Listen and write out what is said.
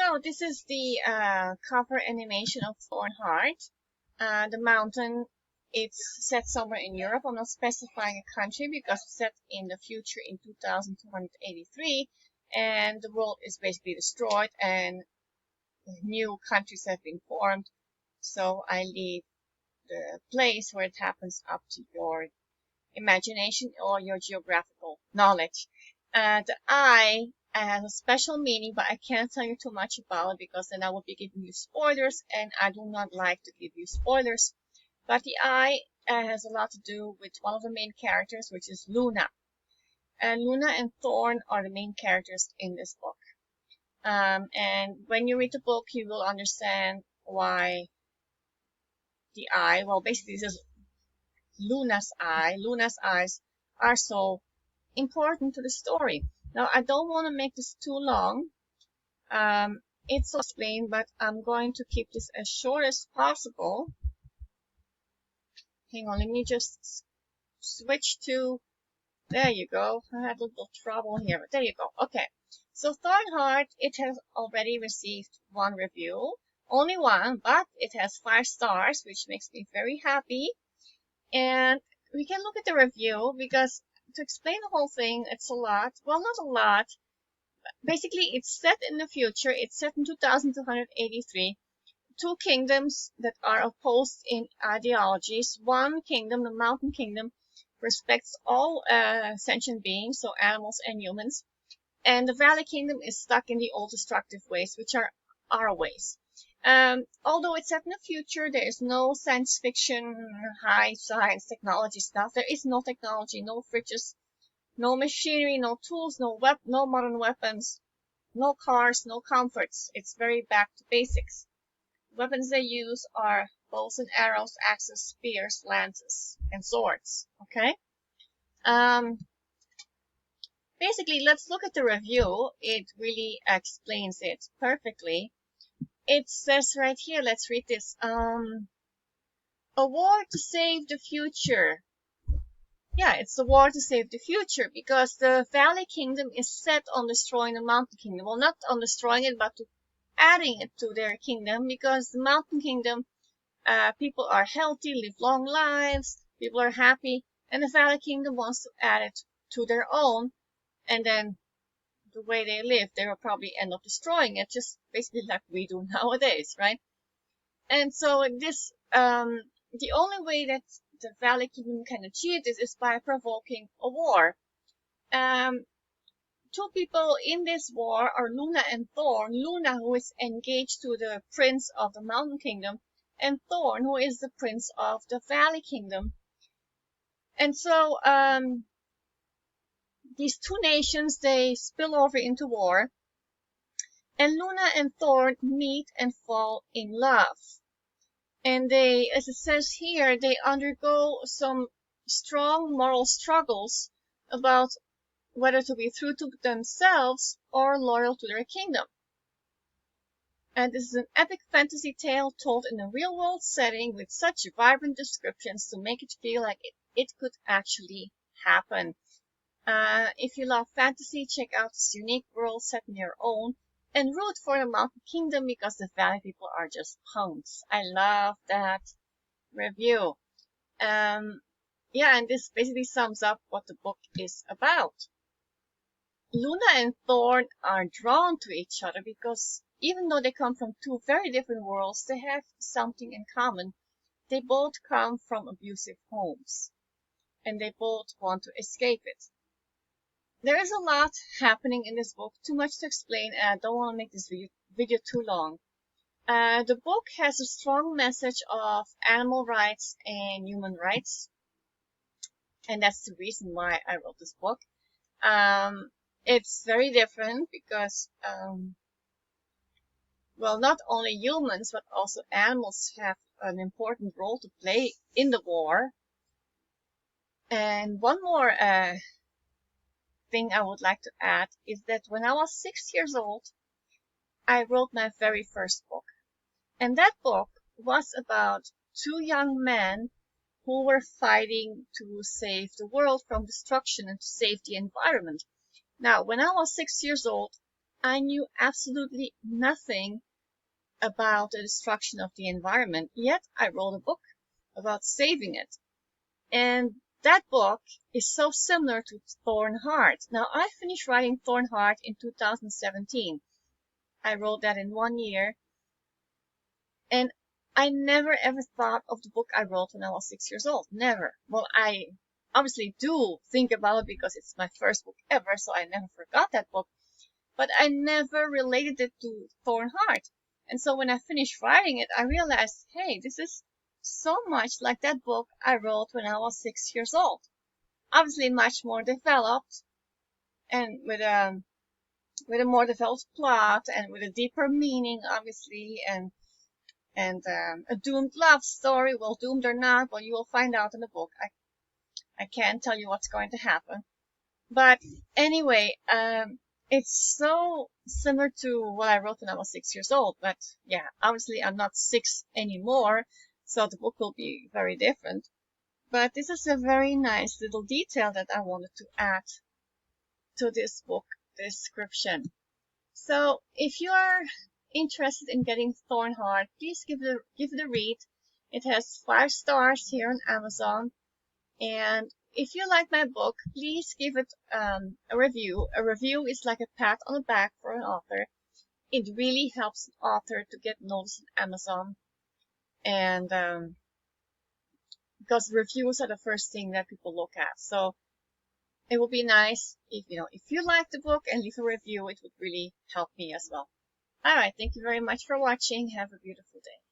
So this is the cover animation of Thorn Heart. The mountain, it's set somewhere in Europe. I'm not specifying a country because it's set in the future in 2283, and the world is basically destroyed and new countries have been formed. So I leave the place where it happens up to your imagination or your geographical knowledge. The eye has a special meaning, but I can't tell you too much about it because then I will be giving you spoilers, and I do not like to give you spoilers. But the eye has a lot to do with one of the main characters, which is Luna. And Luna and Thorn are the main characters in this book. And when you read the book, you will understand why the eye, well, basically this is Luna's eye. Luna's eyes are so important to the story. Now, I don't want to make this too long. It's so explained, but I'm going to keep this as short as possible. Hang on, let me just switch to, there you go. I had a little trouble here, but there you go. Okay, so Thorn Heart, it has already received one review. Only one, but it has 5 stars, which makes me very happy. And we can look at the review because to explain the whole thing, it's a lot. Well, not a lot. Basically, it's set in the future. It's set in 2283. 2 kingdoms that are opposed in ideologies. One kingdom, the Mountain Kingdom, respects all sentient beings, so animals and humans. And the Valley Kingdom is stuck in the old destructive ways, which are our ways. Although it's set in the future, there is no science fiction, high science technology stuff. There is no technology, no fridges, no machinery, no tools, no modern weapons, no cars, no comforts. It's very back to basics. Weapons they use are bows and arrows, axes, spears, lances, and swords. Okay. Basically, let's look at the review. It really explains it perfectly. It says right here, let's read this. A war to save the future. Yeah, it's a war to save the future because the Valley Kingdom is set on destroying the Mountain Kingdom. Well, not on destroying it, but to adding it to their kingdom, because the Mountain Kingdom, people are healthy, live long lives, people are happy, and the Valley Kingdom wants to add it to their own, and then the way they live, they will probably end up destroying it, just basically like we do nowadays, right? And so this, the only way that the Valley Kingdom can achieve this is by provoking a war. 2 people in this war are Luna and Thorn. Luna, who is engaged to the prince of the Mountain Kingdom, and Thorn, who is the prince of the Valley Kingdom. And so these 2 nations, they spill over into war, and Luna and Thorn meet and fall in love. And they, as it says here, they undergo some strong moral struggles about whether to be true to themselves or loyal to their kingdom. And this is an epic fantasy tale told in a real-world setting with such vibrant descriptions to make it feel like it could actually happen. If you love fantasy, check out this unique world set in your own, and root for the Mountain Kingdom because the Valley people are just punks. I love that review. Yeah, and this basically sums up what the book is about. Luna and Thorn are drawn to each other because even though they come from 2 very different worlds, they have something in common. They both come from abusive homes, and they both want to escape it. There is a lot happening in this book, too much to explain, and I don't want to make this video too long. The book has a strong message of animal rights and human rights, and that's the reason why I wrote this book. It's very different because, well, not only humans, but also animals have an important role to play in the war. And one more thing I would like to add is that when I was 6 years old, I wrote my very first book. And that book was about 2 young men who were fighting to save the world from destruction and to save the environment. Now, when I was 6 years old, I knew absolutely nothing about the destruction of the environment, yet I wrote a book about saving it. And that book is so similar to Thorn Heart. Now, I finished writing Thorn Heart in 2017. I wrote that in 1 year. And I never ever thought of the book I wrote when I was 6 years old. Never. Well, I obviously do think about it because it's my first book ever, so I never forgot that book. But I never related it to Thorn Heart. And so when I finished writing it, I realized, hey, this is so much like that book I wrote when I was 6 years old. Obviously much more developed and with a more developed plot and with a deeper meaning, obviously, and a doomed love story. Well, doomed or not, well, you will find out in the book. I can't tell you what's going to happen. But anyway, it's so similar to what I wrote when I was 6 years old. But yeah, obviously I'm not 6 anymore, so the book will be very different. But this is a very nice little detail that I wanted to add to this book description. So if you are interested in getting Thorn Heart, please give it a read. It has 5 stars here on Amazon. And if you like my book, please give it a review. A review is like a pat on the back for an author. It really helps an author to get noticed on Amazon. And because reviews are the first thing that people look at. So it would be nice if you like the book and leave a review. It would really help me as well. All right. Thank you very much for watching. Have a beautiful day.